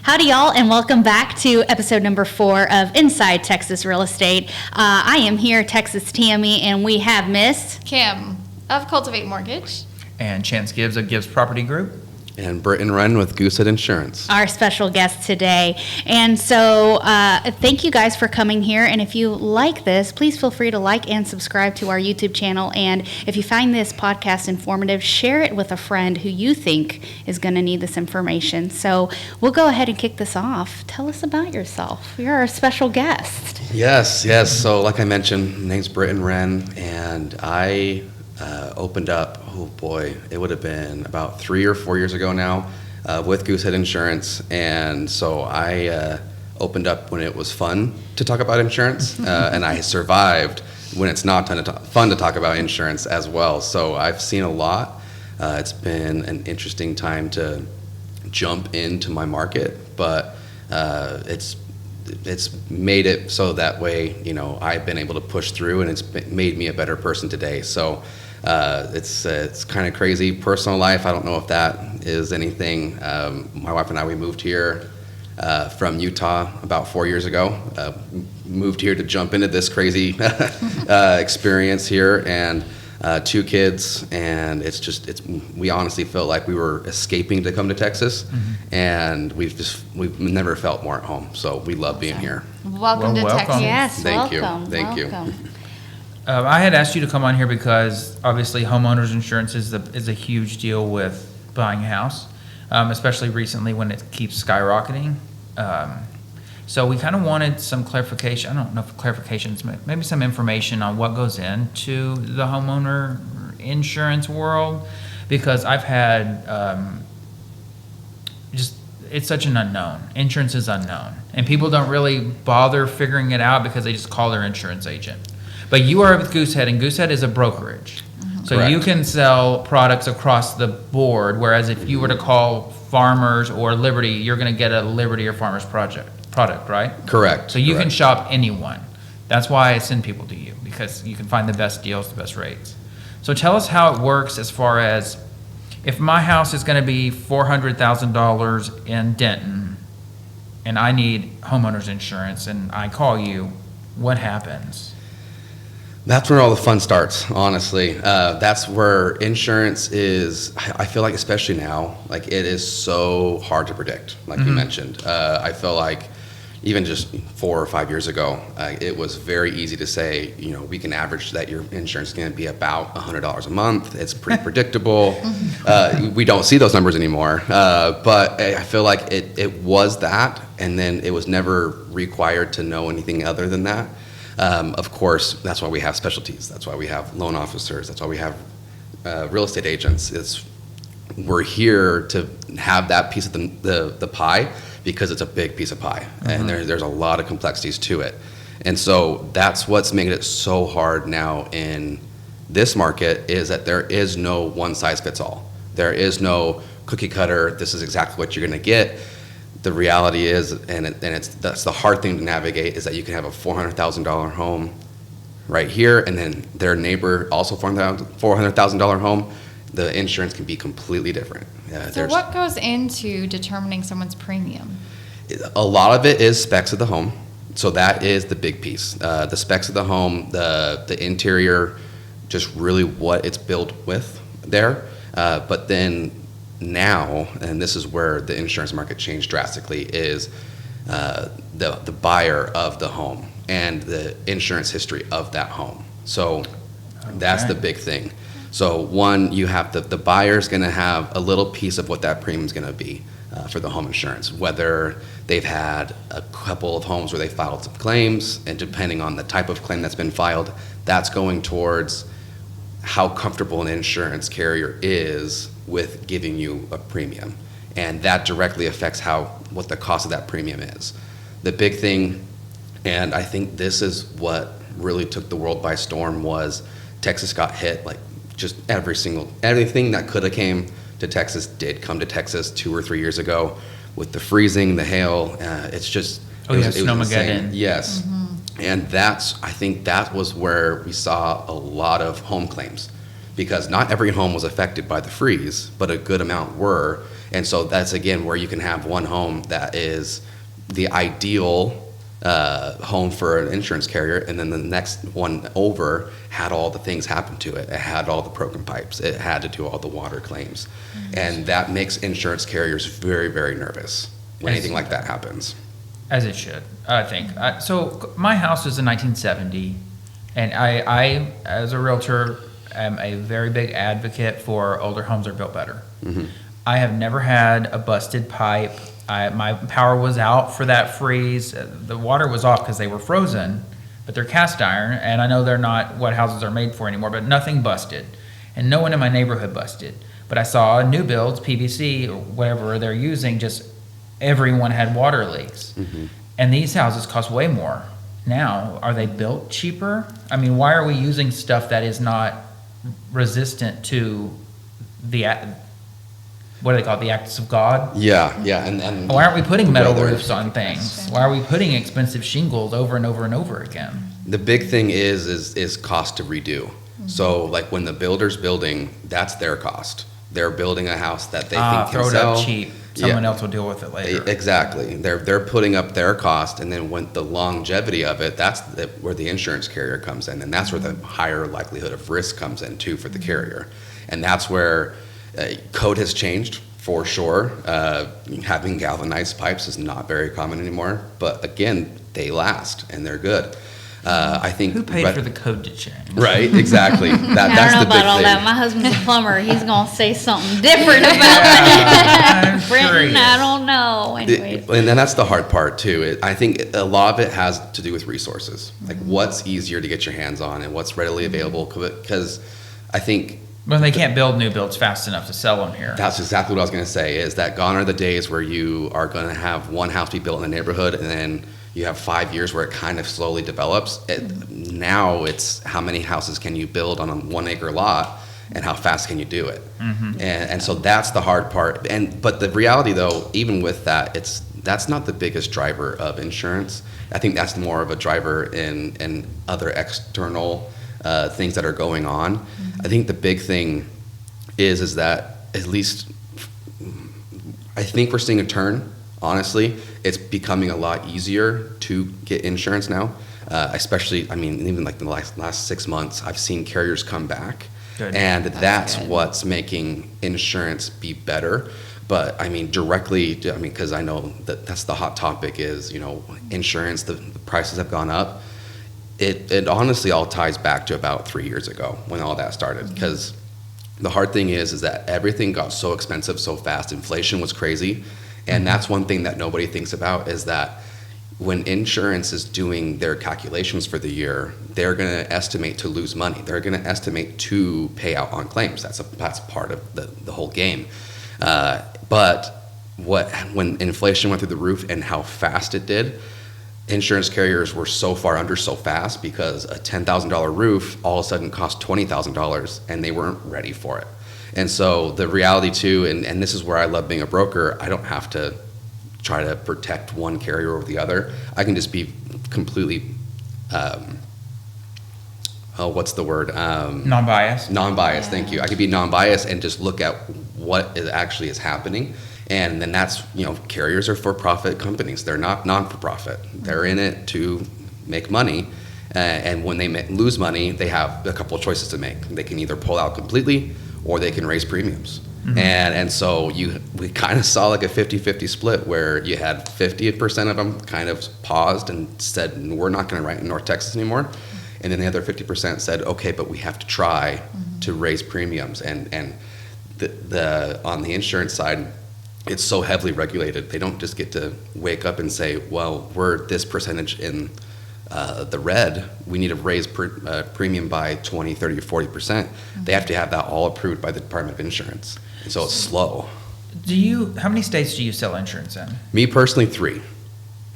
Howdy, y'all, and welcome back to episode number 4 of Inside Texas Real Estate. I am here, Texas Tammy, and we have Miss Kim of Cultivate Mortgage. And Chance Gibbs of Gibbs Property Group. And Brittan Wren with Goosehead Insurance. our special guest today. And so thank you guys for coming here. And if you like this, please feel free to like and subscribe to our YouTube channel. And if you find this podcast informative, share it with a friend who you think is going to need this information. So we'll go ahead and kick this off. Tell us about yourself. You're our special guest. Yes. So like I mentioned, my name's Brittan Wren, and I opened up, it would have been about 3 or 4 years ago now, with Goosehead Insurance. And so I opened up when it was fun to talk about insurance, and I survived when it's not fun to talk about insurance as well. So I've seen a lot. It's been an interesting time to jump into my market, but it's made it so that way, I've been able to push through, and it's made me a better person today. So it's kind of crazy. Personal life, I don't know if that is anything. My wife and I, we moved here from Utah about 4 years ago. Moved here to jump into this crazy experience here, and 2 kids, and we honestly felt like we were escaping to come to Texas, and we've never felt more at home. So we love being here. Welcome to welcome. Texas. Yes, Thank welcome. you. Thank you. I had asked you to come on here because obviously homeowners insurance is a huge deal with buying a house, especially recently when it keeps skyrocketing. So we kind of wanted some clarification. I don't know if clarifications, maybe some information on what goes into the homeowner insurance world, because I've had it's such an unknown. Insurance is unknown, and people don't really bother figuring it out because they just call their insurance agent. But you are with Goosehead, and Goosehead is a brokerage. So Correct. you can sell products across the board, whereas if you were to call Farmers or Liberty, you're going to get a Liberty or Farmers product, right? Correct. So you can Correct. shop anyone. That's why I send people to you, because you can find the best deals, the best rates. So tell us how it works as far as if my house is going to be $400,000 in Denton, and I need homeowners insurance, and I call you, what happens? That's where all the fun starts, honestly. That's where insurance is, I feel like, especially now, like it is so hard to predict, like you mentioned. I feel like even just 4 or 5 years ago, it was very easy to say, we can average that your insurance is going to be about $100 a month. It's pretty predictable. We don't see those numbers anymore. But I feel like it was that, and then it was never required to know anything other than that. Of course, that's why we have specialties. That's why we have loan officers. That's why we have real estate agents. We're here to have that piece of the pie, because it's a big piece of pie, and there's a lot of complexities to it. And so that's what's making it so hard now in this market, is that there is no one size fits all. There is no cookie cutter, this is exactly what you're going to get. The reality is, that's the hard thing to navigate, is that you can have a $400,000 home right here, and then their neighbor also $400,000 home. The insurance can be completely different. So what goes into determining someone's premium? A lot of it is specs of the home. So that is the big piece. The specs of the home, the interior, just really what it's built with there. But then now, and this is where the insurance market changed drastically, is the buyer of the home and the insurance history of that home. So that's the big thing. So one, you have the buyer's going to have a little piece of what that premium is going to be for the home insurance, whether they've had a couple of homes where they filed some claims, and depending on the type of claim that's been filed, that's going towards how comfortable an insurance carrier is with giving you a premium. And that directly affects what the cost of that premium is. The big thing, and I think this is what really took the world by storm, was Texas got hit. Like just everything that could have came to Texas did come to Texas 2 or 3 years ago, with the freezing, the hail. It's just, it was insane. Yes. And I think that was where we saw a lot of home claims, because not every home was affected by the freeze, but a good amount were. And so that's, again, where you can have one home that is the ideal home for an insurance carrier, and then the next one over had all the things happen to it. It had all the broken pipes. It had to do all the water claims. And that makes insurance carriers very, very nervous when anything like that happens. As it should, I think. So my house was in 1970, and I, as a realtor, am a very big advocate for older homes are built better. Mm-hmm. I have never had a busted pipe. My power was out for that freeze. The water was off because they were frozen, but they're cast iron, and I know they're not what houses are made for anymore, but nothing busted. And no one in my neighborhood busted. But I saw new builds, PVC, or whatever they're using, just everyone had water leaks. Mm-hmm. And these houses cost way more. Now, are they built cheaper? I mean, why are we using stuff that is not resistant to the, what do they call it, the acts of God? Yeah, and Why aren't we putting metal weather. roofs on things? Why are we putting expensive shingles over and over and over again? The big thing is cost to redo. So like when the builder's building, that's their cost. They're building a house that they think can Throw it sell. up cheap. Someone else will deal with it later. Exactly. They're putting up their cost, and then when the longevity of it, that's where the insurance carrier comes in, and that's where the higher likelihood of risk comes in too for the carrier. And that's where code has changed for sure. Having galvanized pipes is not very common anymore, but again, they last and they're good. I think Who paid for the code to change? Right, exactly. I That's don't know the big about all thing. that. My husband's a plumber. He's gonna say something different about that. I'm Brittan, curious. I don't know. Anyways. And then that's the hard part too. I think a lot of it has to do with resources, like what's easier to get your hands on and what's readily available. Because I think Well, they can't build new builds fast enough to sell them here. that's exactly what I was going to say. Is that gone are the days where you are going to have one house be built in a neighborhood, and then you have 5 years where it kind of slowly develops. Now it's how many houses can you build on a 1 acre lot, and how fast can you do it? And so that's the hard part. But the reality, though, even with that, that's not the biggest driver of insurance. I think that's more of a driver in other external things that are going on. I think the big thing is that at least I think we're seeing a turn. Honestly, it's becoming a lot easier to get insurance now, especially, I mean, even like the last 6 months, I've seen carriers come back. Good. And that's good. what's making insurance be better. But I mean, directly, I mean, because I know that's the hot topic is, insurance, the prices have gone up. It honestly all ties back to about 3 years ago when all that started. Because the hard thing is that everything got so expensive so fast. Inflation was crazy. And that's one thing that nobody thinks about is that when insurance is doing their calculations for the year, they're going to estimate to lose money. They're going to estimate to pay out on claims. That's part of the whole game. But when inflation went through the roof and how fast it did, insurance carriers were so far under so fast because a $10,000 roof all of a sudden cost $20,000 and they weren't ready for it. And so the reality too, and this is where I love being a broker, I don't have to try to protect one carrier over the other. I can just be completely, what's the word? Non-biased? Non-biased, thank you. I could be non-biased and just look at what actually is happening. And then that's, carriers are for-profit companies. They're not non-for-profit. They're in it to make money. And when they lose money, they have a couple of choices to make. They can either pull out completely or they can raise premiums. And so we kind of saw like a 50-50 split where you had 50% of them kind of paused and said, we're not going to write in North Texas anymore. And then the other 50% said, okay, but we have to try to raise premiums. And the on the insurance side, it's so heavily regulated. They don't just get to wake up and say, well, we're this percentage in the red, we need to raise premium by 20, 30, or 40%. They have to have that all approved by the Department of Insurance. And so it's slow. How many states do you sell insurance in? Me personally, 3.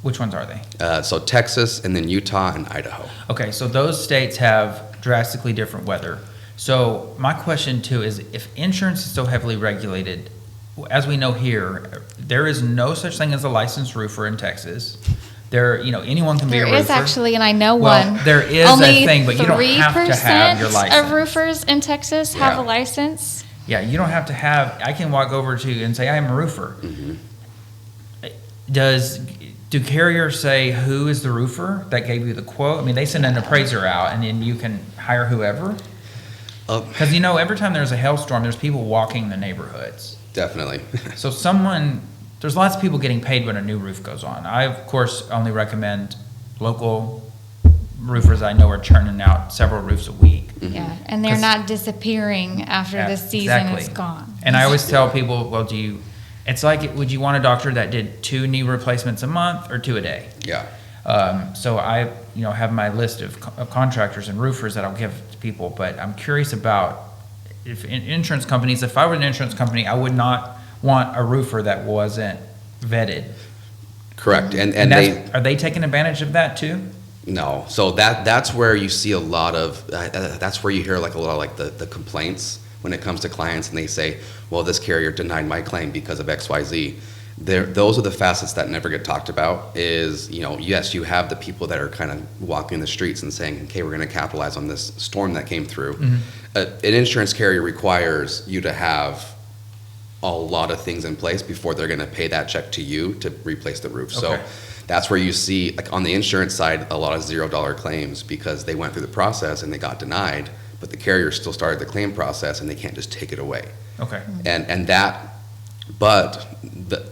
Which ones are they? So Texas, and then Utah and Idaho. Okay, so those states have drastically different weather. So my question too is, if insurance is so heavily regulated, as we know here, there is no such thing as a licensed roofer in Texas. Anyone can be a roofer. There is actually, and I know Well, one. there is Only a thing, but you don't have to have your 3% license. of roofers in Texas have Yeah. a license. Yeah, you don't have to have, I can walk over to you and say, I am a roofer. Do carriers say who is the roofer that gave you the quote? I mean, they send an appraiser out and then you can hire whoever? Because, every time there's a hailstorm, there's people walking the neighborhoods. Definitely. So there's lots of people getting paid when a new roof goes on. I, of course, only recommend local roofers I know are churning out several roofs a week. Yeah, and they're not disappearing after the season is gone. And I always tell people, well, it's like, would you want a doctor that did 2 knee replacements a month or 2 a day? Yeah. So I, have my list of contractors and roofers that I'll give to people, but I'm curious about if insurance companies, if I were an insurance company, I would not want a roofer that wasn't vetted. Correct. And are they taking advantage of that too? No. So that's where you see a lot of, that's where you hear like a lot of like the complaints when it comes to clients, and they say, well, this carrier denied my claim because of XYZ. Those are the facets that never get talked about is, yes, you have the people that are kind of walking the streets and saying, okay, we're going to capitalize on this storm that came through. An insurance carrier requires you to have a lot of things in place before they're going to pay that check to you to replace the roof. Okay. So that's where you see, like on the insurance side, a lot of $0 claims because they went through the process and they got denied, but the carrier still started the claim process and they can't just take it away. Okay.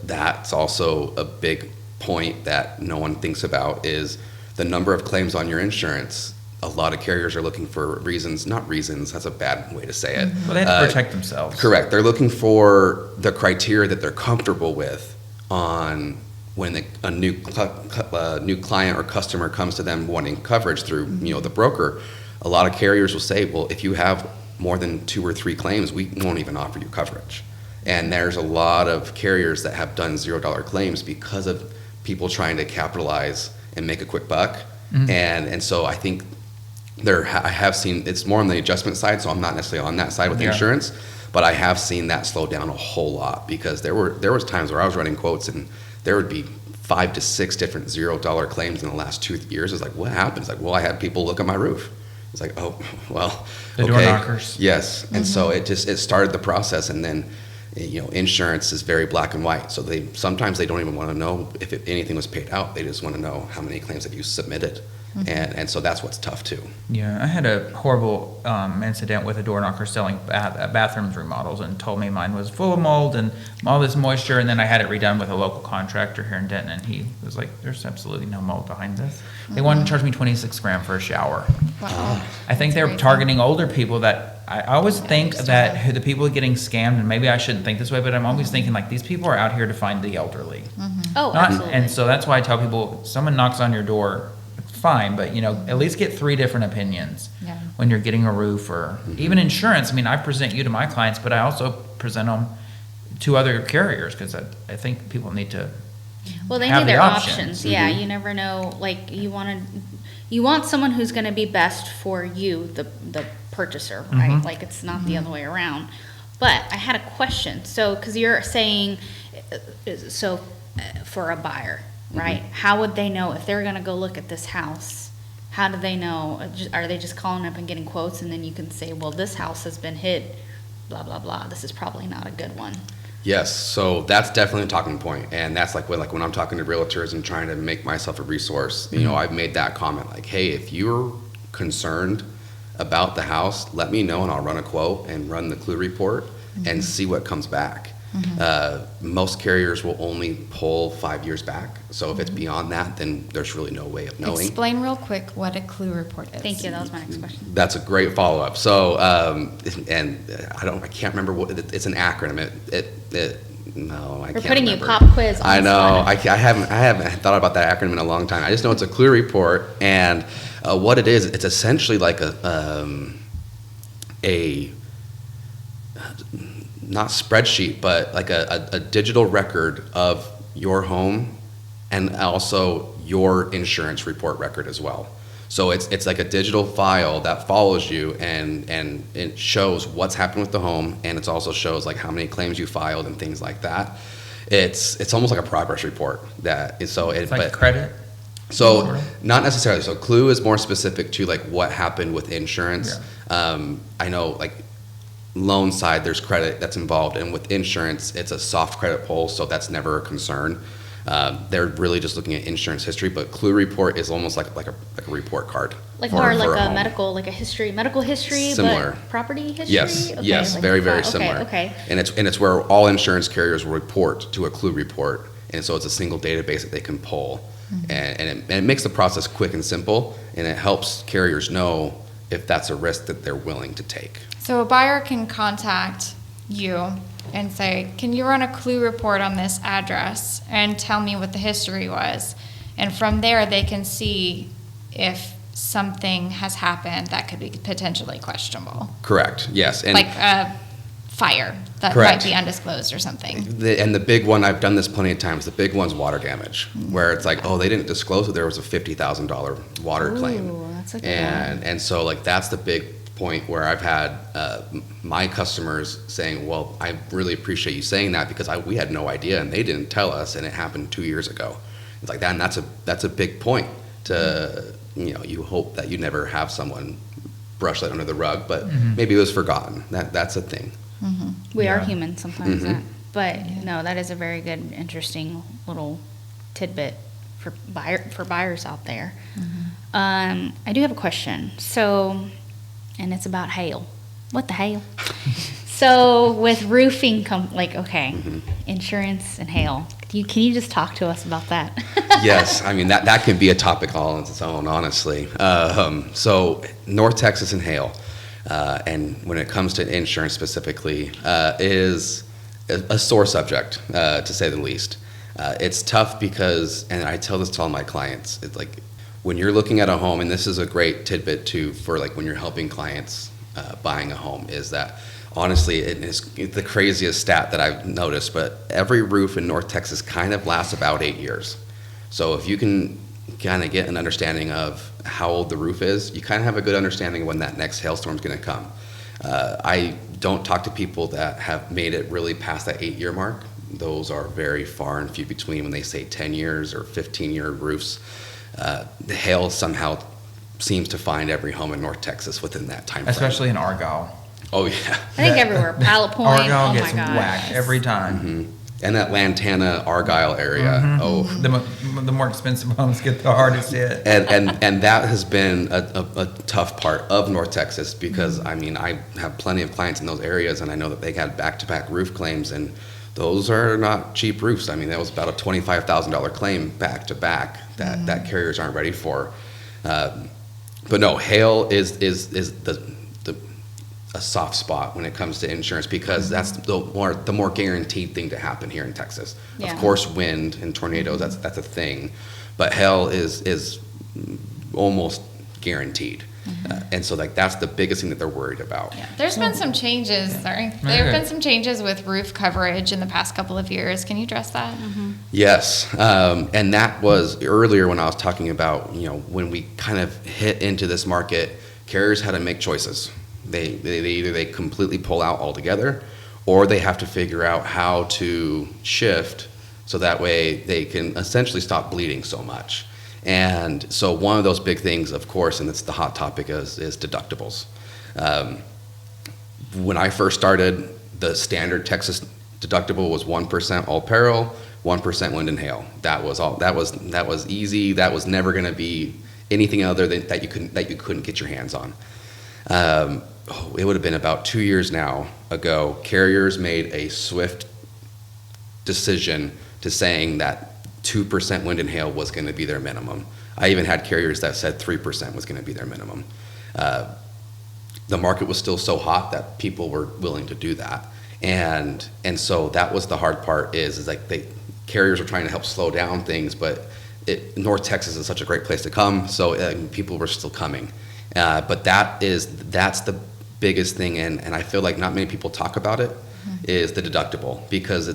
That's also a big point that no one thinks about is the number of claims on your insurance. A lot of carriers are looking for not reasons, that's a bad way to say it. Well, they have to protect themselves. Correct. They're looking for the criteria that they're comfortable with on when a new client or customer comes to them wanting coverage through the broker. A lot of carriers will say, well, if you have more than 2 or 3 claims, we won't even offer you coverage. And there's a lot of carriers that have done $0 claims because of people trying to capitalize and make a quick buck. And so I think I have seen, it's more on the adjustment side, so I'm not necessarily on that side with insurance, but I have seen that slow down a whole lot because there was times where I was running quotes and there would be 5 to 6 different $0 claims in the last 2 years. It's like, what happened? It's like, well, I had people look at my roof. It's like, oh, well, the door knockers. Yes. And so it started the process, and then, insurance is very black and white. So sometimes they don't even want to know if anything was paid out. They just want to know how many claims that you submitted. And so that's what's tough too. Yeah, I had a horrible incident with a door knocker selling bathrooms remodels and told me mine was full of mold and all this moisture, and then I had it redone with a local contractor here in Denton, and he was like, there's absolutely no mold behind this. They wanted to charge me $26,000 for a shower. Wow. I think they're targeting older people that I always think that the people getting scammed, and maybe I shouldn't think this way, but I'm always thinking like these people are out here to find the elderly. Oh, absolutely. And so that's why I tell people, someone knocks on your door, fine, but at least get 3 different opinions when you're getting a roof or even insurance. I mean, I present you to my clients, but I also present them to other carriers because I think people need to they have need their the options. Yeah, you never know. Like you want someone who's going to be best for you, the purchaser, right? Like it's not the other way around. But I had a question. So, because you're saying, for a buyer, right? How would they know if they're going to go look at this house? How do they know? Are they just calling up and getting quotes, and then you can say, well, this house has been hit, blah, blah, blah. This is probably not a good one. Yes, so that's definitely a talking point, and that's like when I'm talking to realtors and trying to make myself a resource. I've made that comment like, hey, if you're concerned about the house, let me know and I'll run a quote and run the clue report and see what comes back. Most carriers will only pull 5 years back, so if it's beyond that, then there's really no way of knowing. Explain real quick what a clue report is. Thank you. That was my next question. That's a great follow-up. So, and I can't remember what it's an acronym. No, I We're can't putting remember. you pop quiz on I the know. spot. I haven't thought about that acronym in a long time. I just know it's a clue report, and what it is, it's essentially like a not spreadsheet, but like a digital record of your home and also your insurance report record as well. So it's like a digital file that follows you and it shows what's happened with the home, and it also shows like how many claims you filed and things like that. It's almost like a progress report It's like credit. So not necessarily. So Clue is more specific to like what happened with insurance. Yeah. I know like loan side, there's credit that's involved, and with insurance, it's a soft credit pull, so that's never a concern. They're really just looking at insurance history, but Clue Report is almost like a report card. Like for a home. medical history, Similar. but property history? Yes, Okay, yes, like very, that. very Okay, similar. okay. And it's where all insurance carriers will report to a Clue Report, and so it's a single database that they can pull, and it makes the process quick and simple, and it helps carriers know if that's a risk that they're willing to take. So a buyer can contact you and say, can you run a Clue report on this address and tell me what the history was? And from there, they can see if something has happened that could be potentially questionable. Correct, yes. And Like a fire that Correct. might be undisclosed or something. the big one, I've done this plenty of times, the big one's water damage, where it's like, oh, they didn't disclose that there was a $50,000 water claim. Ooh, that's a good And so like that's the big point where I've had my customers saying, well, I really appreciate you saying that because we had no idea and they didn't tell us, and it happened 2 years ago. It's like that, and that's a big point to, you hope that you never have someone brush that under the rug, but maybe it was forgotten. That's a thing. We are Yeah. human sometimes, Mhm. but no, that is a very good, interesting little tidbit for buyers out there. I do have a question. So, and it's about hail. What the hail? So with roofing, insurance and hail. Can you just talk to us about that? Yes, I mean, that could be a topic all on its own, honestly. So North Texas and hail, and when it comes to insurance specifically, is a sore subject, to say the least. It's tough because, and I tell this to all my clients, it's like when you're looking at a home, and this is a great tidbit too for like when you're helping clients buying a home, is that honestly, it's the craziest stat that I've noticed, but every roof in North Texas kind of lasts about 8 years. So if you can kind of get an understanding of how old the roof is, you kind of have a good understanding of when that next hailstorm is going to come. I don't talk to people that have made it really past that 8-year mark. Those are very far and few between when they say 10 years or 15-year roofs. The hail somehow seems to find every home in North Texas within that time frame. Especially in Argyle. Oh, yeah. I think everywhere. Pilot Point. Argyle Oh gets my gosh. whacked every time. And that Lantana, Argyle area. Oh, The more expensive homes get the hardest hit. and that has been a tough part of North Texas because, I mean, I have plenty of clients in those areas, and I know that they had back-to-back roof claims, and those are not cheap roofs. I mean, that was about a $25,000 claim back-to-back that carriers aren't ready for. But no, hail is a soft spot when it comes to insurance because that's the more guaranteed thing to happen here in Texas. Yeah. Of course, wind and tornadoes, that's a thing, but hail is almost guaranteed. And so like that's the biggest thing that they're worried about. Yeah. There's been some changes, there have been some changes with roof coverage in the past couple of years. Can you address that? Yes, and that was earlier when I was talking about, when we kind of hit into this market, carriers had to make choices. They either they completely pull out altogether, or they have to figure out how to shift so that way they can essentially stop bleeding so much. And so one of those big things, of course, and it's the hot topic, is deductibles. When I first started, the standard Texas deductible was 1% all peril, 1% wind and hail. That was all. That was easy. That was never going to be anything other than that you couldn't get your hands on. It would have been about 2 years now ago, carriers made a swift decision to saying that 2% wind and hail was going to be their minimum. I even had carriers that said 3% was going to be their minimum. The market was still so hot that people were willing to do that. And so that was the hard part is like carriers were trying to help slow down things, but North Texas is such a great place to come, so people were still coming. But that's the biggest thing, and I feel like not many people talk about it, is the deductible, because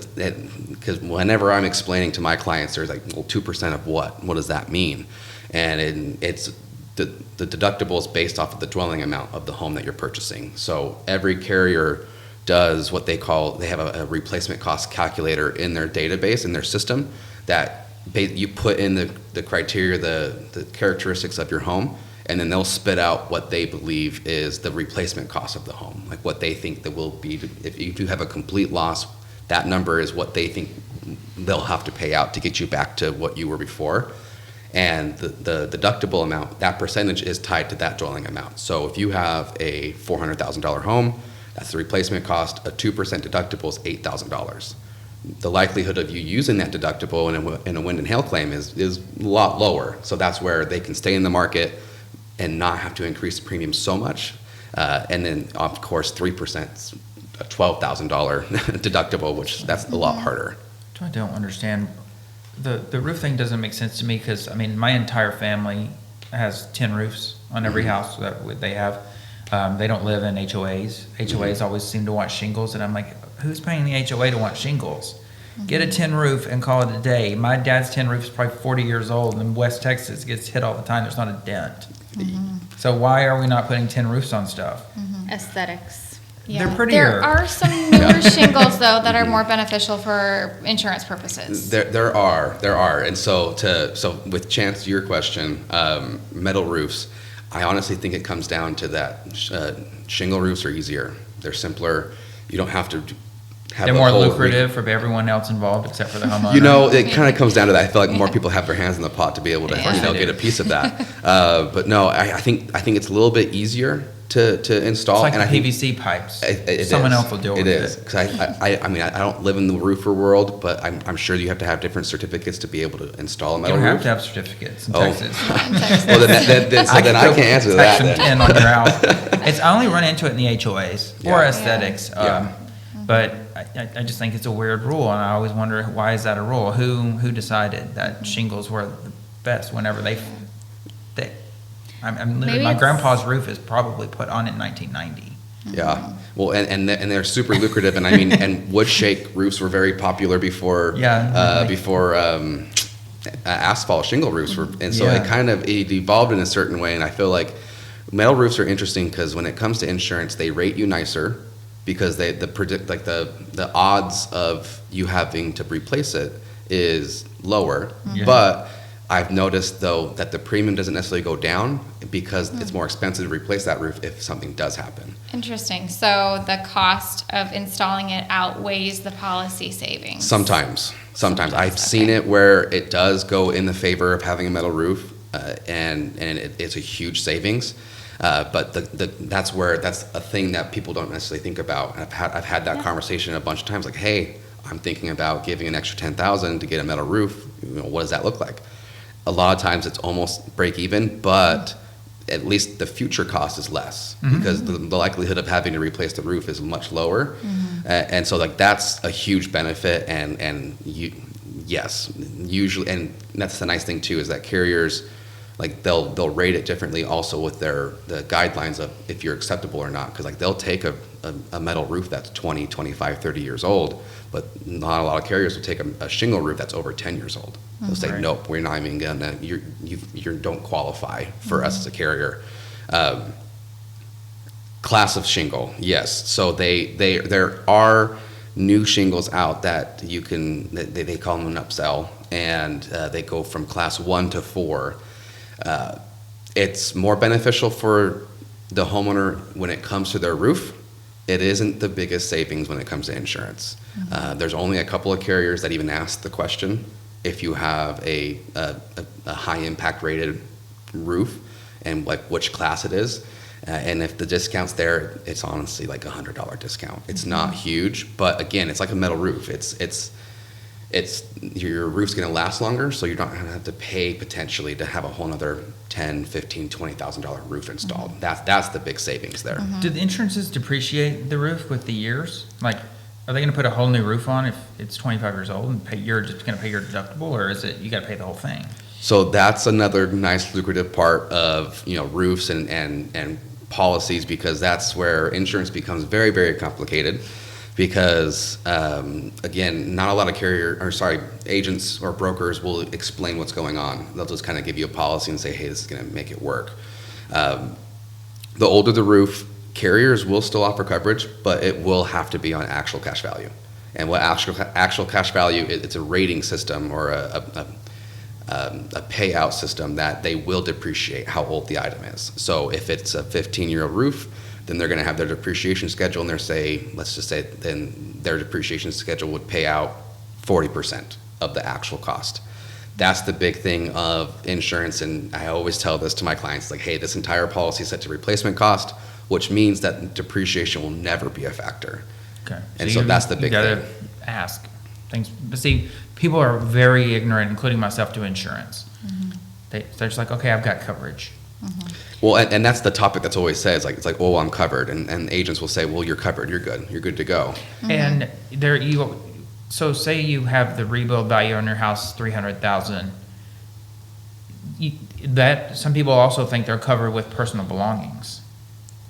whenever I'm explaining to my clients, there's like, well, 2% of what? What does that mean? And it's the deductible is based off of the dwelling amount of the home that you're purchasing. So every carrier does what they have a replacement cost calculator in their database, in their system, that you put in the criteria, the characteristics of your home, and then they'll spit out what they believe is the replacement cost of the home, like what they think that will be, if you do have a complete loss, that number is what they think they'll have to pay out to get you back to what you were before. And the deductible amount, that percentage is tied to that dwelling amount. So if you have a $400,000 home, that's the replacement cost. A 2% deductible is $8,000. The likelihood of you using that deductible in a wind and hail claim is a lot lower. So that's where they can stay in the market and not have to increase the premium so much. And then, of course, 3% is a $12,000 deductible, which that's a lot harder. I don't understand. The roof thing doesn't make sense to me because, I mean, my entire family has tin roofs on every house that they have. They don't live in HOAs. HOAs always seem to want shingles, and I'm like, who's paying the HOA to want shingles? Get a tin roof and call it a day. My dad's tin roof is probably 40 years old, and in West Texas, it gets hit all the time. There's not a dent. So why are we not putting tin roofs on stuff? Aesthetics. Yeah. They're prettier. There are some newer shingles though that are more beneficial for insurance purposes. There are, and so with chance to your question, metal roofs, I honestly think it comes down to that. Shingle roofs are easier. They're simpler. You don't have to have. They're more lucrative for everyone else involved except for the homeowner. It kind of comes down to that. I feel like more people have their hands in the pot to be able to get a piece of that. But no, I think it's a little bit easier to install. It's like and the PVC pipes. It Someone is. else will deal with it. It is. Because I mean, I don't live in the roofer world, but I'm sure you have to have different certificates to be able to install a You metal don't roof. have to have certificates in Oh. Texas. Well, then I can't answer that. Section Then. 10 on your house. I only run into it in the HOAs or Yeah. aesthetics. Yeah. But I just think it's a weird rule, and I always wonder, why is that a rule? Who decided that shingles were the best whenever they I'm literally, Maybe my it's- grandpa's roof is probably put on in 1990. Yeah. Well, and they're super lucrative, and I mean, and wood shake roofs were very popular before. Yeah. Before asphalt shingle roofs were, and so Yeah. it evolved in a certain way, and I feel like metal roofs are interesting because when it comes to insurance, they rate you nicer because the odds of you having to replace it is lower, Yeah. but I've noticed, though, that the premium doesn't necessarily go down because it's more expensive to replace that roof if something does happen. Interesting. So the cost of installing it outweighs the policy savings. Sometimes. I've seen it where it does go in the favor of having a metal roof, and it's a huge savings. But that's a thing that people don't necessarily think about. And I've had that conversation a bunch of times, like, hey, I'm thinking about giving an extra $10,000 to get a metal roof. What does that look like? A lot of times it's almost break even, but at least the future cost is less because the likelihood of having to replace the roof is much lower. And so that's a huge benefit. And usually, and that's the nice thing too, is that carriers, like they'll rate it differently also with the guidelines of if you're acceptable or not. Cause like they'll take a metal roof that's 20, 25, 30 years old, but not a lot of carriers will take a shingle roof that's over 10 years old. They'll say, Right. nope, we're not even gonna, you don't qualify for us as a carrier. Class of shingle, yes. So there are new shingles out that you can, they call them an upsell, and they go from class 1 to 4. It's more beneficial for the homeowner when it comes to their roof. It isn't the biggest savings when it comes to insurance. There's only a couple of carriers that even ask the question if you have a high impact rated roof and like which class it is. And if the discount's there, it's honestly like $100 discount. It's not huge, but again, it's like a metal roof. It's your roof's gonna last longer, so you're not gonna have to pay potentially to have a whole nother $10,000, $15,000, $20,000 roof installed. That's the big savings there. Do the insurances depreciate the roof with the years? Like, are they going to put a whole new roof on if it's 25 years old and you're just going to pay your deductible, or is it you got to pay the whole thing? So that's another nice lucrative part of roofs and policies, because that's where insurance becomes very, very complicated. Because again, not a lot of agents or brokers will explain what's going on. They'll just kind of give you a policy and say, hey, this is going to make it work. The older the roof, carriers will still offer coverage, but it will have to be on actual cash value. And what actual cash value is, it's a rating system or a payout system that they will depreciate how old the item is. So if it's a 15-year-old roof, then they're going to have their depreciation schedule, and let's just say then their depreciation schedule would pay out 40% of the actual cost. That's the big thing of insurance, and I always tell this to my clients, like, hey, this entire policy is set to replacement cost, which means that depreciation will never be a factor. Okay. And so that's the big you gotta thing. ask things. But see, people are very ignorant, including myself, to insurance. They're just like, okay, I've got coverage. Well, and that's the topic that's always said. It's like, oh, I'm covered. And agents will say, well, you're covered. You're good. You're good to go. And so say you have the rebuild value on your house, $300,000. That some people also think they're covered with personal belongings,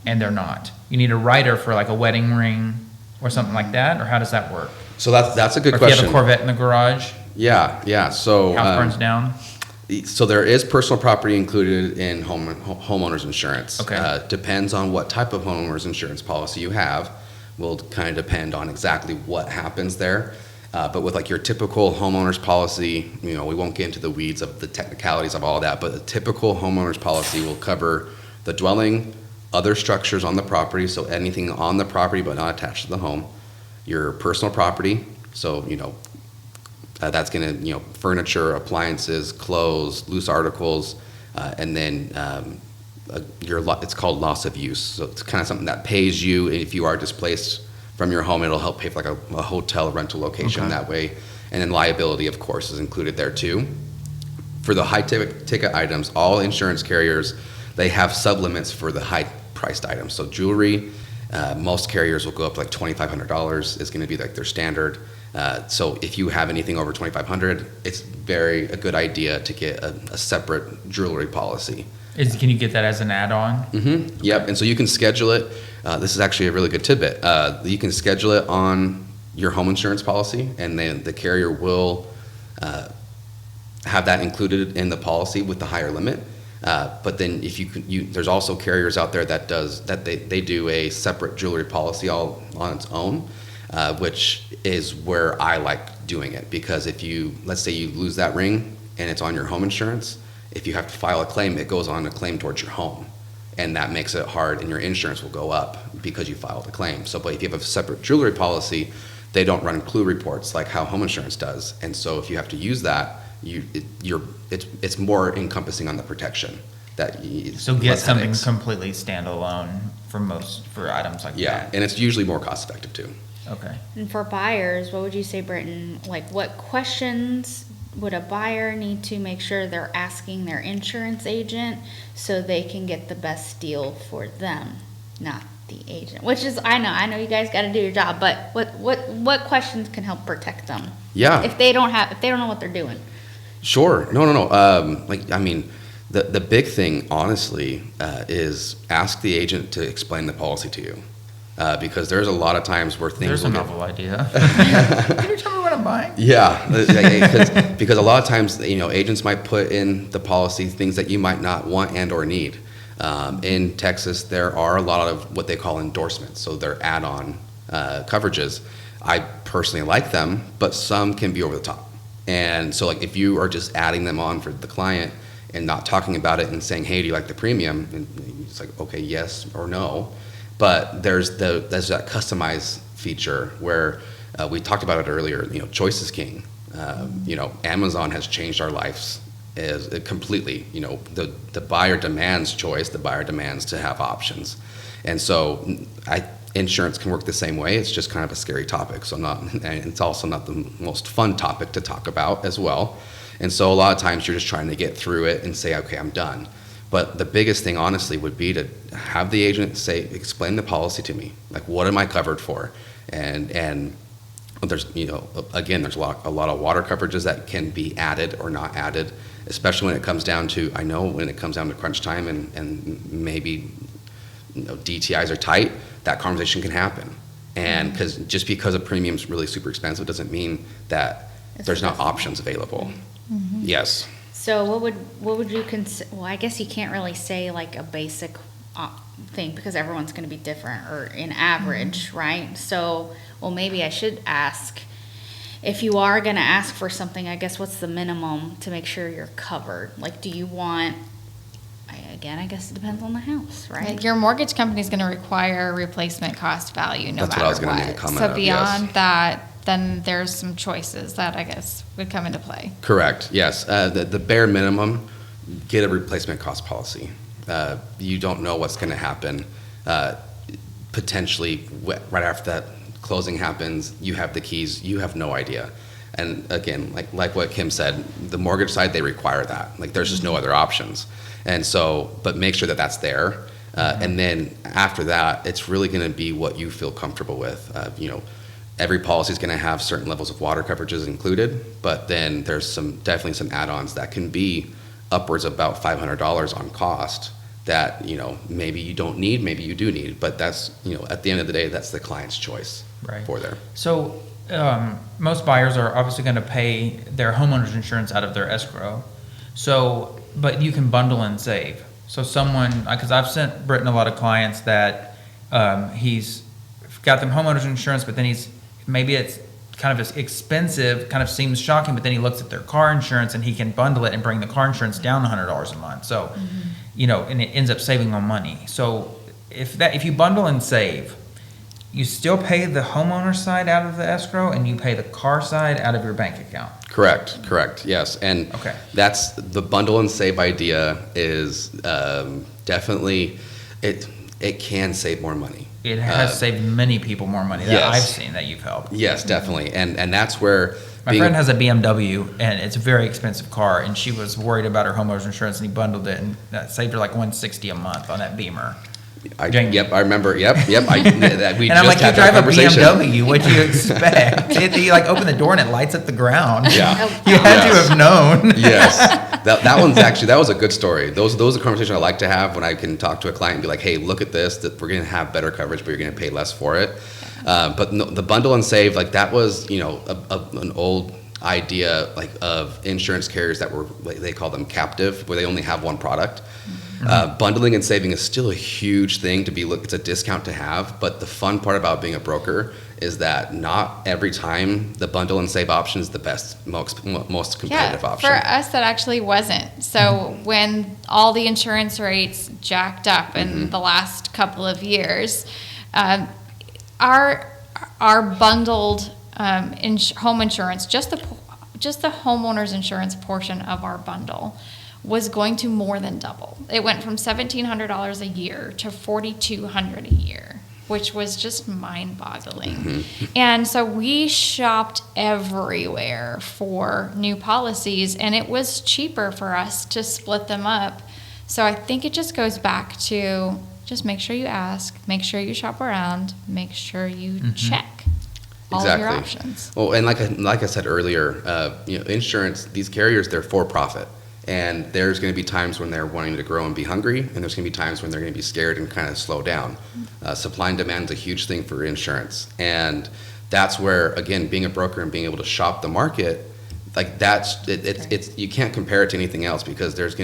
and they're not. You need a rider for like a wedding ring or something like that, or how does that work? So that's a good Or if question. you have a Corvette in the garage, Yeah. So house burns down. So there is personal property included in homeowners insurance. Okay. Depends on what type of homeowners insurance policy you have. Will kind of depend on exactly what happens there. But with like your typical homeowners policy, we won't get into the weeds of the technicalities of all that, but a typical homeowners policy will cover the dwelling, other structures on the property, so anything on the property but not attached to the home, your personal property, so, that's gonna, furniture, appliances, clothes, loose articles, and then it's called loss of use. So it's kind of something that pays you if you are displaced from your home. It'll help pay for like a hotel rental location that way. And then liability, of course, is included there too. For the high ticket items, all insurance carriers, they have sublimits for the high priced items. So jewelry, most carriers will go up to like $2,500 is going to be like their standard. So if you have anything over $2,500, it's a good idea to get a separate jewelry policy. Can you get that as an add-on? Mm-hmm. Yep. And so you can schedule it. This is actually a really good tidbit. You can schedule it on your home insurance policy, and then the carrier will have that included in the policy with the higher limit. But then if there's also carriers out there that they do a separate jewelry policy all on its own, which is where I like doing it, because let's say you lose that ring and it's on your home insurance, if you have to file a claim, it goes on a claim towards your home, and that makes it hard, and your insurance will go up because you filed a claim. But if you have a separate jewelry policy, they don't run clue reports like how home insurance does, and so if you have to use that, it's more encompassing on the protection. So get something completely standalone for items like that. Yeah, and it's usually more cost effective too. Okay. And for buyers, what would you say, Brittan? Like, what questions would a buyer need to make sure they're asking their insurance agent so they can get the best deal for them, not the agent? Which is, I know you guys got to do your job, but what questions can help protect them? Yeah. If they don't know what they're doing. Sure. No. The big thing, honestly, is ask the agent to explain the policy to you. Because there's a lot of times where things There's a will novel idea. Can you tell me what I'm buying? Yeah, because a lot of times, agents might put in the policy things that you might not want and or need. In Texas, there are a lot of what they call endorsements, so they're add-on coverages. I personally like them, but some can be over the top. And so, like, if you are just adding them on for the client and not talking about it and saying, hey, do you like the premium? And it's like, okay, yes or no. But there's that customize feature where we talked about it earlier. Choice is king. Amazon has changed our lives completely. The buyer demands choice. The buyer demands to have options, and so insurance can work the same way. It's just kind of a scary topic. And it's also not the most fun topic to talk about as well. And so a lot of times you're just trying to get through it and say, okay, I'm done. But the biggest thing, honestly, would be to have the agent explain the policy to me. Like, what am I covered for? And there's, again, there's a lot of water coverages that can be added or not added, especially when it comes down to crunch time and maybe DTIs are tight, that conversation can happen. And because a premium's really super expensive doesn't mean that there's not options available. Mm-hmm. Yes. So what would you consider? Well, I guess you can't really say like a basic thing because everyone's going to be different or in average, right? So, maybe I should ask, if you are going to ask for something, I guess what's the minimum to make sure you're covered? Like, do you want, again, I guess it depends on the house, right? Your mortgage company is going to require replacement cost value no That's matter what I was what. gonna make a comment So of, beyond yes. that, then there's some choices that I guess would come into play. Correct, yes. The bare minimum, get a replacement cost policy. You don't know what's going to happen. Potentially, right after that closing happens, you have the keys, you have no idea. And again, like what Kim said, the mortgage side, they require that. Like, there's just no other options. And so, but make sure that that's there. And then after that, it's really going to be what you feel comfortable with. Every policy is going to have certain levels of water coverages included, but then there's definitely some add-ons that can be upwards of about $500 on cost that, maybe you don't need, maybe you do need, but that's, at the end of the day, that's the client's choice for there. So most buyers are obviously going to pay their homeowner's insurance out of their escrow. So, but you can bundle and save. So because I've sent Brittan a lot of clients that he's got them homeowner's insurance, but then maybe it's kind of expensive, kind of seems shocking, but then he looks at their car insurance and he can bundle it and bring the car insurance down $100 a month. So, and it ends up saving on money. So if you bundle and save, you still pay the homeowner side out of the escrow and you pay the car side out of your bank account. Correct, yes. And that's the bundle and save idea is definitely, it can save more money. It has saved many people more money that I've seen that you've helped. Yes, definitely. And that's where my friend has a BMW and it's a very expensive car, and she was worried about her homeowner's insurance, and he bundled it, and that saved her like $160 a month on that Beamer. I remember. Yep. We and I'm like, you drive a BMW. What'd you expect? You open the door and it lights up the ground. Yeah. You had to have known. Yes. That was a good story. Those are conversations I like to have when I can talk to a client and be like, hey, look at this, that we're going to have better coverage, but you're going to pay less for it. But no, the bundle and save, that was, an old idea of insurance carriers that were, they call them captive, where they only have one product. Bundling and saving is still a huge thing it's a discount to have, but the fun part about being a broker is that not every time the bundle and save option is the best, most competitive option. For us, that actually wasn't. So when all the insurance rates jacked up in the last couple of years, our bundled home insurance, just the homeowner's insurance portion of our bundle, was going to more than double. It went from $1,700 a year to $4,200 a year, which was just mind-boggling. And so we shopped everywhere for new policies, and it was cheaper for us to split them up. So I think it just goes back to just make sure you ask, make sure you shop around, make sure you check all of your options. Well, and like I said earlier, insurance, these carriers, they're for profit. And there's going to be times when they're wanting to grow and be hungry, and there's going to be times when they're going to be scared and kind of slow down. Supply and demand is a huge thing for insurance, and that's where, again, being a broker and being able to shop the market, it's you can't compare it to anything else, because there's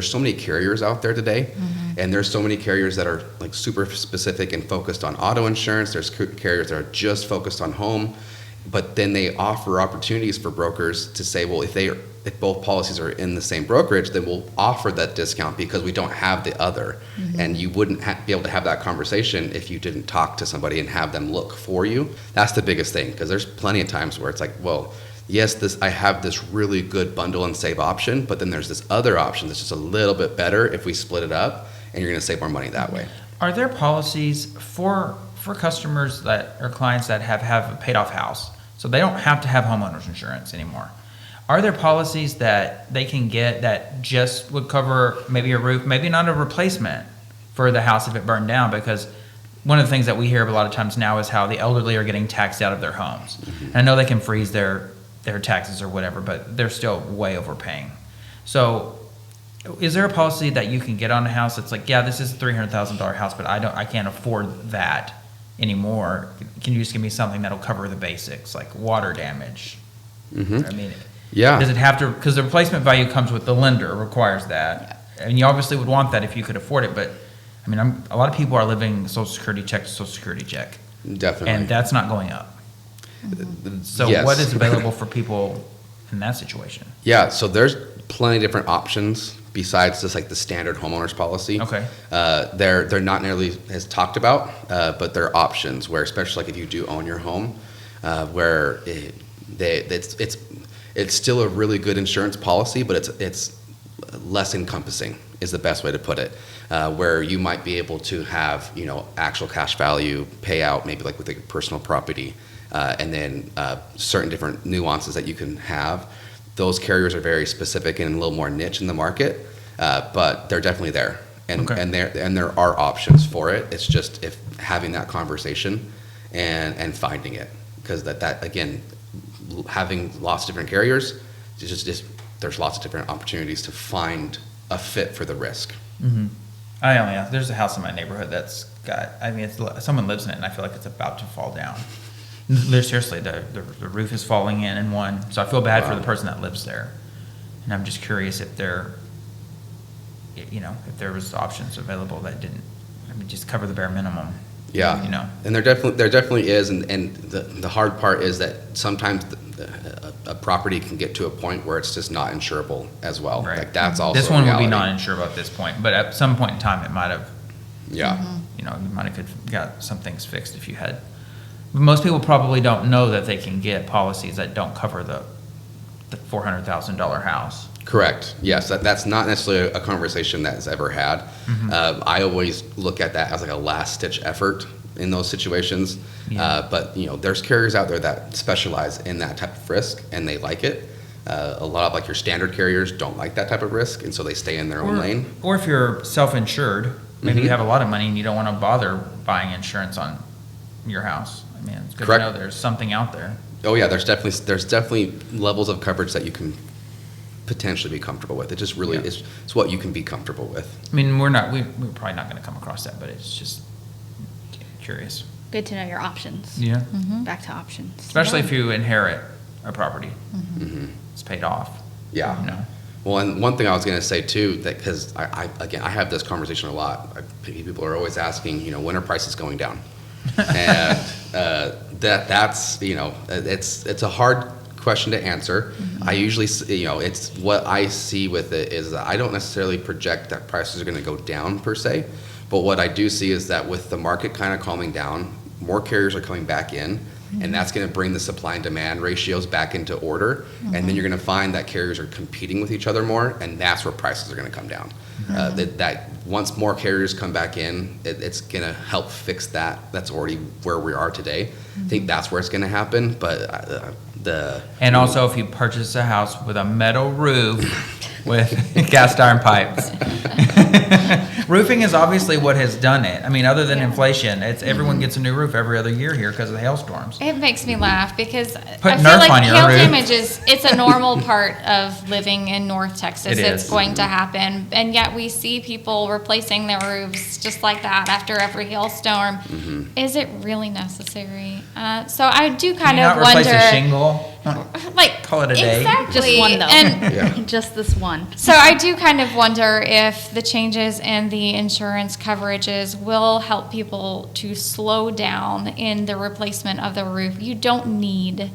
so many carriers out there today, and there's so many carriers that are super specific and focused on auto insurance. There's carriers that are just focused on home, but then they offer opportunities for brokers to say, well, if both policies are in the same brokerage, then we'll offer that discount because we don't have the other. And you wouldn't be able to have that conversation if you didn't talk to somebody and have them look for you. That's the biggest thing, because there's plenty of times where it's like, well, yes, I have this really good bundle and save option, but then there's this other option that's just a little bit better if we split it up, and you're going to save more money that way. Are there policies for customers that or clients that have a paid off house, so they don't have to have homeowners insurance anymore? Are there policies that they can get that just would cover maybe a roof, maybe not a replacement for the house if it burned down? Because one of the things that we hear a lot of times now is how the elderly are getting taxed out of their homes. And I know they can freeze their taxes or whatever, but they're still way overpaying. So is there a policy that you can get on a house that's like, yeah, this is a $300,000 house, but I can't afford that anymore. Can you just give me something that'll cover the basics, like water damage? I mean, does it have to, because the replacement value comes with the lender, requires that. And you obviously would want that if you could afford it, but I mean, a lot of people are living Social Security check to Social Security check. Definitely. And that's not going up. So Yes. what is available for people in that situation? Yeah, so there's plenty of different options besides just like the standard homeowners policy. Okay. They're not nearly as talked about, but they're options where, especially like if you do own your home, where it's still a really good insurance policy, but it's less encompassing is the best way to put it. Where you might be able to have, actual cash value payout, maybe like with a personal property, and then certain different nuances that you can have. Those carriers are very specific and a little more niche in the market, but they're definitely there, and Okay. and there are options for it. It's just if having that conversation and finding it, because that again, having lots of different carriers, just there's lots of different opportunities to find a fit for the risk. There's a house in my neighborhood that's got, someone lives in it and I feel like it's about to fall down. There's seriously, the roof is falling in one, so I feel bad for the person that lives there. And I'm just curious if there was options available that didn't, just cover the bare minimum. Yeah, and there definitely is, and the hard part is that sometimes a property can get to a point where it's just not insurable as well. Right. Like that's also This one a would be reality. non-insurable at this point, but at some point in time, it might have, Yeah. you might have got some things fixed if you had. Most people probably don't know that they can get policies that don't cover the $400,000 house. Correct. Yes, that's not necessarily a conversation that's ever had. I always look at that as like a last-ditch effort in those situations. Yeah. But there's carriers out there that specialize in that type of risk, and they like it. A lot of like your standard carriers don't like that type of risk, and so they stay in their own lane. Or if you're self-insured, maybe you have a lot of money and you don't want to bother buying insurance on your house. It's good Correct. to know there's something out there. Oh yeah, there's definitely levels of coverage that you can potentially be comfortable with. It just really is it's what you can be comfortable with. We're probably not going to come across that, but it's just curious. Good to know your options. Yeah. Back to options. Especially if you inherit a property. It's paid off. Yeah. Well, and one thing I was going to say too, that because I have this conversation a lot. People are always asking, when are prices going down? And that's it's a hard question to answer. I usually, it's what I see with it is that I don't necessarily project that prices are going to go down per se, but what I do see is that with the market kind of calming down, more carriers are coming back in, and that's going to bring the supply and demand ratios back into order, and then you're going to find that carriers are competing with each other more, and that's where prices are going to come down. That once more carriers come back in, it's going to help fix that. That's already where we are today. I think that's where it's going to happen, but And also, if you purchase a house with a metal roof with cast iron pipes. Roofing is obviously what has done it. Other than inflation, it's everyone gets a new roof every other year here because of the hailstorms. It makes me laugh because Put I feel Nerf like on your hail roof. damage it's a normal part of living in North Texas. It It's is. going to happen, and yet we see people replacing their roofs just like that after every hailstorm. Is it really necessary? So I do Can kind you of not replace wonder. a shingle? Like Call it a day. Exactly. Just one though. And Just this one. so I do kind of wonder if the changes in the insurance coverages will help people to slow down in the replacement of the roof. You don't need,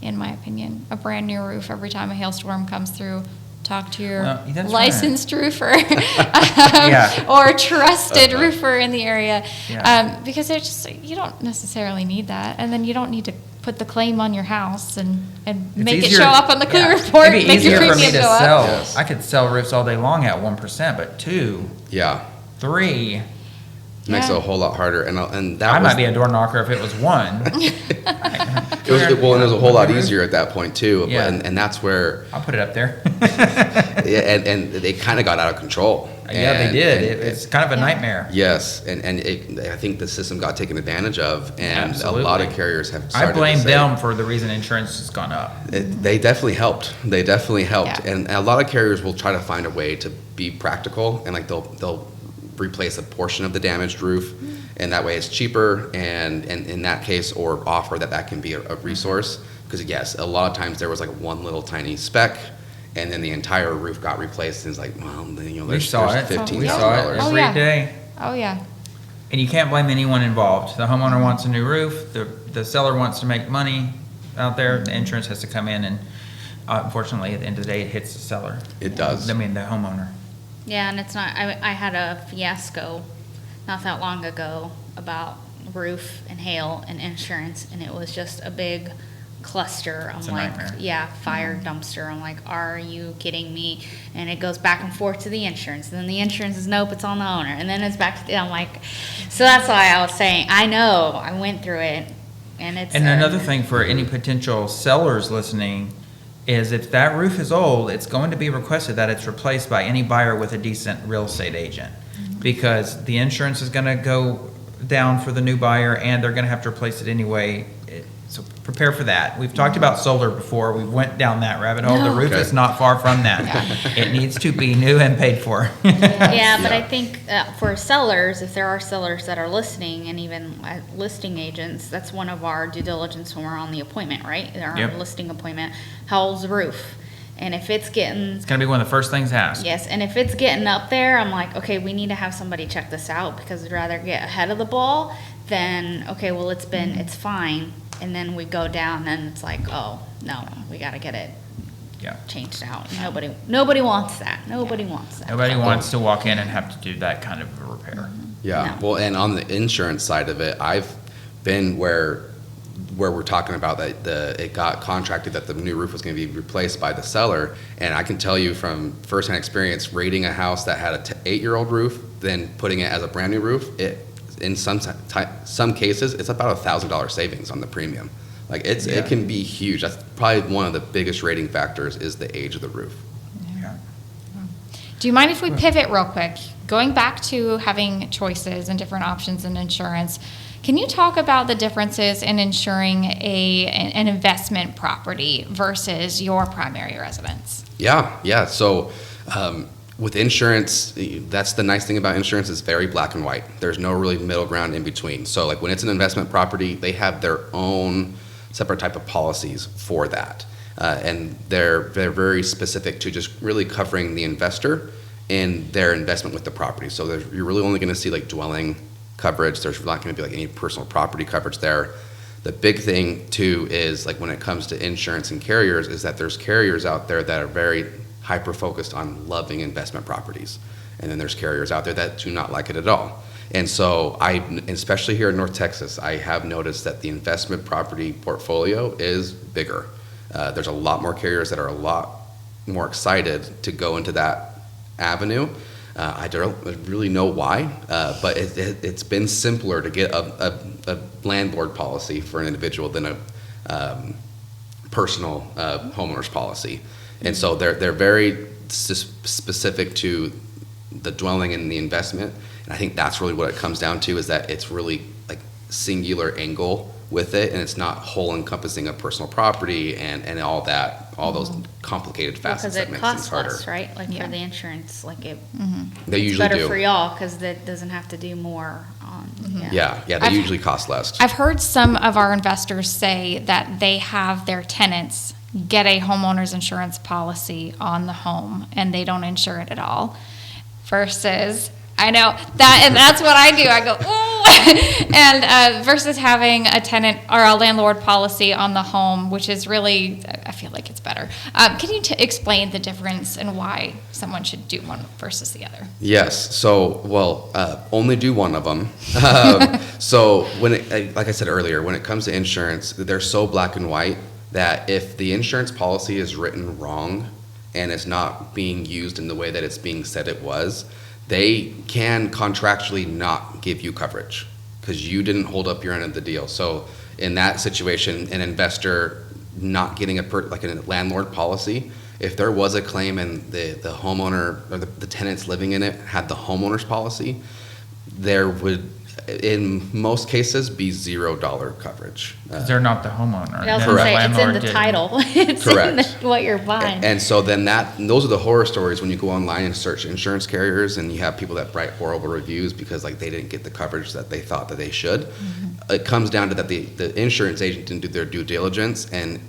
in my opinion, a brand new roof every time a hailstorm comes through. Talk to your Well, that's licensed roofer Yeah. or trusted roofer in the area, Yeah. because they're just, you don't necessarily need that, and then you don't need to put the claim on your house and make it easier- show up on the clue yeah. report, It'd be make your easier for me premium to go up. sell. Yes. I could sell roofs all day long at 1%, but 2, Yeah, 3. makes it Yeah. a whole lot harder, and that I was might be a door knocker if it was 1. it was and it was a whole lot easier at that point too. Yeah. And that's where I'll put it up there. and they kind of got out of control. Yeah, they And- did. and- It's kind of a nightmare. Yes, and I think the system got taken advantage of, and Absolutely. a lot of carriers have I started blame to say, them for the reason insurance has gone up. They definitely helped. Yeah. And a lot of carriers will try to find a way to be practical, and like they'll replace a portion of the damaged roof, and that way it's cheaper, and in that case, or offer that can be a resource. Because yes, a lot of times there was like one little tiny speck, and then the entire roof got replaced, and it's like, well, then, We there's saw it. $15. We saw it Oh, every yeah. day. Oh, yeah. And you can't blame anyone involved. The homeowner wants a new roof, the seller wants to make money, out there, the insurance has to come in, and unfortunately, at the end of the day, it hits the seller. It does. I mean, the homeowner. Yeah, and it's not, I had a fiasco not that long ago about roof and hail and insurance, and it was just a big cluster. I'm It's a like, nightmare. yeah, fire dumpster. I'm like, are you kidding me? And it goes back and forth to the insurance. And then the insurance is, nope, it's on the owner. And then it's back to the, I'm like, so that's why I was saying, I know, I went through it, and it's. And another thing for any potential sellers listening is if that roof is old, it's going to be requested that it's replaced by any buyer with a decent real estate agent. Because the insurance is going to go down for the new buyer, and they're going to have to replace it anyway. So prepare for that. We've talked about solar before. We went down that rabbit hole. The roof Okay. is not far from that. It needs to be new and paid for. Yeah, but Yeah. I think for sellers, if there are sellers that are listening, and even listing agents, that's one of our due diligence when we're on the appointment, right? Our Yep. listing appointment. How old's the roof? And if it's getting, It's going to be one of the first things asked. yes, and if it's getting up there, I'm like, okay, we need to have somebody check this out, because I'd rather get ahead of the ball than, okay, well, it's fine. And then we go down and it's like, oh, no, we got to get it Yeah. changed out. Nobody wants that. Nobody wants that. Nobody wants to walk in and have to do that kind of a repair. Yeah, No. well, and on the insurance side of it, I've been where we're talking about that it got contracted that the new roof was going to be replaced by the seller, and I can tell you from firsthand experience, rating a house that had a 8-year-old roof, then putting it as a brand new roof, in some cases, it's about $1,000 savings on the premium. Like Yeah. it can be huge. That's probably one of the biggest rating factors is the age of the roof. Yeah. Do you mind if we pivot real quick? Going back to having choices and different options in insurance, can you talk about the differences in insuring an investment property versus your primary residence? Yeah. So with insurance, that's the nice thing about insurance, is very black and white. There's no really middle ground in between. So like when it's an investment property, they have their own separate type of policies for that. And they're very specific to just really covering the investor and their investment with the property. So you're really only going to see like dwelling coverage. There's not going to be like any personal property coverage there. The big thing too is like when it comes to insurance and carriers is that there's carriers out there that are very hyper-focused on loving investment properties. And then there's carriers out there that do not like it at all. And so especially here in North Texas, I have noticed that the investment property portfolio is bigger. There's a lot more carriers that are a lot more excited to go into that avenue. I don't really know why, but it's been simpler to get a landlord policy for an individual than a personal homeowner's policy. And so they're very specific to the dwelling and the investment. And I think that's really what it comes down to, is that it's really like singular angle with it, and it's not whole encompassing of personal property and all that, all those complicated facets Because that it makes things costs harder. less, right? Like Yeah. for the insurance, like They it's usually better do. for y'all because that doesn't have to do more on. Yeah, they I've- usually cost less. I've heard some of our investors say that they have their tenants get a homeowner's insurance policy on the home and they don't insure it at all. Versus, I know that, and that's what I do. I go, ooh, and versus having a tenant or a landlord policy on the home, which is really, I feel like it's better. Can you explain the difference and why someone should do one versus the other? Yes. So, only do one of them. So like I said earlier, when it comes to insurance, they're so black and white that if the insurance policy is written wrong and it's not being used in the way that it's being said it was, they can contractually not give you coverage because you didn't hold up your end of the deal. So in that situation, an investor not getting like a landlord policy, if there was a claim and the homeowner or the tenants living in it had the homeowner's policy, there would, in most cases, be $0 coverage. 'Cause they're not the homeowner. I was Then gonna say, the it's in landlord the didn't. title. It's in Correct. what you're buying. And so then those are the horror stories when you go online and search insurance carriers and you have people that write horrible reviews because like they didn't get the coverage that they thought that they should. Mm-hmm. It comes down to that the insurance agent didn't do their due diligence and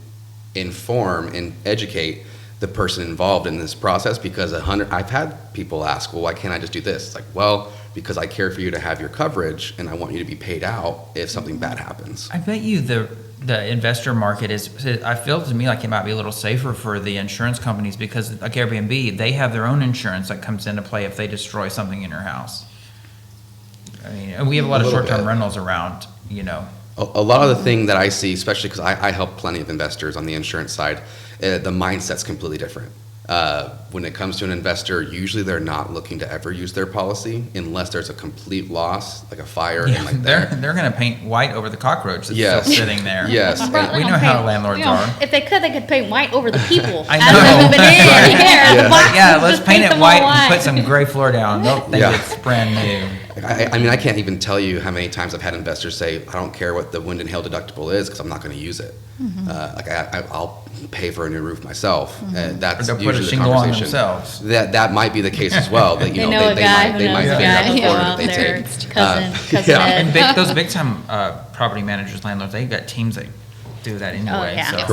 inform and educate the person involved in this process, because I've had people ask, well, why can't I just do this? It's like, well, because I care for you to have your coverage and I want you to be paid out if something bad happens. I bet you the the investor market I feel to me like it might be a little safer for the insurance companies because like Airbnb, they have their own insurance that comes into play if they destroy something in your house. I mean, and we have a lot of little short-term bit. rentals around, you know. A lot of the thing that I see, especially because I help plenty of investors on the insurance side, the mindset's completely different. When it comes to an investor, usually they're not looking to ever use their policy unless there's a complete loss, like a fire and like they're that. going to paint white over the cockroach that's Yes. still sitting there. Yes. We know how landlords are. If they could paint white over the people. I As know. they've been in Right. here. The boxes, Yeah, let's just paint it them white all and put some gray floor down. They'll think Yeah. it's brand new. I mean, I can't even tell you how many times I've had investors say, I don't care what the wind and hail deductible is because I'm not going to use it. I'll pay for a new roof myself. That's Or they'll put a usually the shingle on conversation. themselves. That might be the case as well. That, you They know, know a guy who they knows might a figure guy out the who corner out that they there. take. It's cousin yeah. Ed. And those big time property managers, landlords, they've got teams that do that anyway. yeah. So Yes.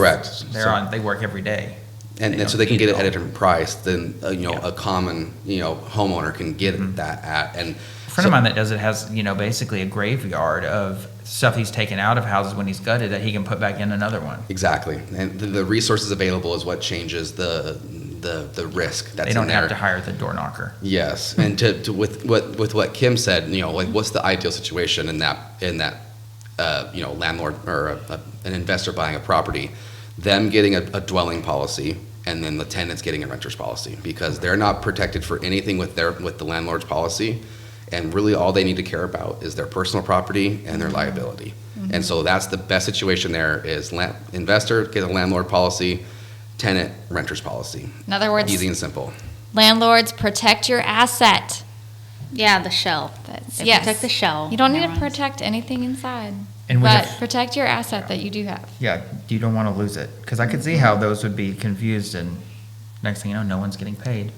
Correct. They work every day. And so they can get it at a different price than a common homeowner can get that at. And A friend of mine that does it has, basically a graveyard of stuff he's taken out of houses when he's gutted that he can put back in another one. exactly, and the resources available is what changes the risk that's They don't in there. have to hire the door knocker. Yes, and to with what Kim said, like what's the ideal situation in that landlord or an investor buying a property, them getting a dwelling policy, and then the tenants getting a renter's policy because they're not protected for anything with the landlord's policy, and really all they need to care about is their personal property and their liability. And so that's the best situation there is investor get a landlord policy, tenant renter's policy. In other words, Easy and simple. landlords, protect your asset. Yeah, the shell. They Yes. protect the shell. You don't need to Everyone's- protect anything inside. And when But if- protect your asset that you do have. Yeah, you don't want to lose it because I could see how those would be confused, and next thing you know, no one's getting paid.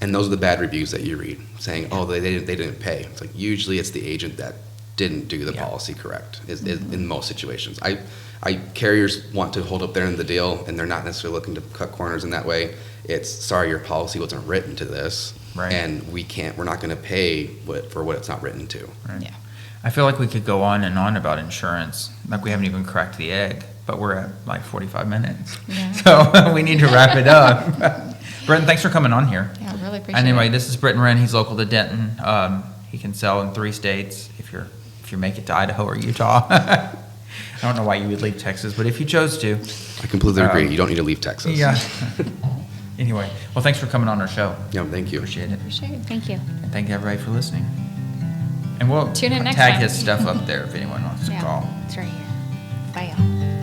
And those are the bad reviews that you read, saying, "Oh, they didn't pay." It's like usually it's the agent that didn't do the Yeah. policy correct. Is in most situations, carriers want to hold up their end of the deal, and they're not necessarily looking to cut corners in that way. It's sorry, your policy wasn't written to this, Right. and we're not going to pay for what it's not written to. Right? Yeah. I feel like we could go on and on about insurance, like we haven't even cracked the egg, but we're at like 45 minutes. Yeah. So we need to wrap it up. Brittan, thanks for coming on here. Yeah, really appreciate Anyway, it. this is Brittan Wren. He's local to Denton. He can sell in 3 states if you make it to Idaho or Utah. I don't know why you would leave Texas, but if you chose to. I completely agree. You don't need to leave Texas. Yeah. Anyway, well, thanks for coming on our show. Yeah, thank you. Appreciate it. Appreciate it. Thank you. And thank everybody for listening. And we'll Tune in next tag time. his stuff up there if anyone wants to Yeah, call. it's right here. Bye, y'all.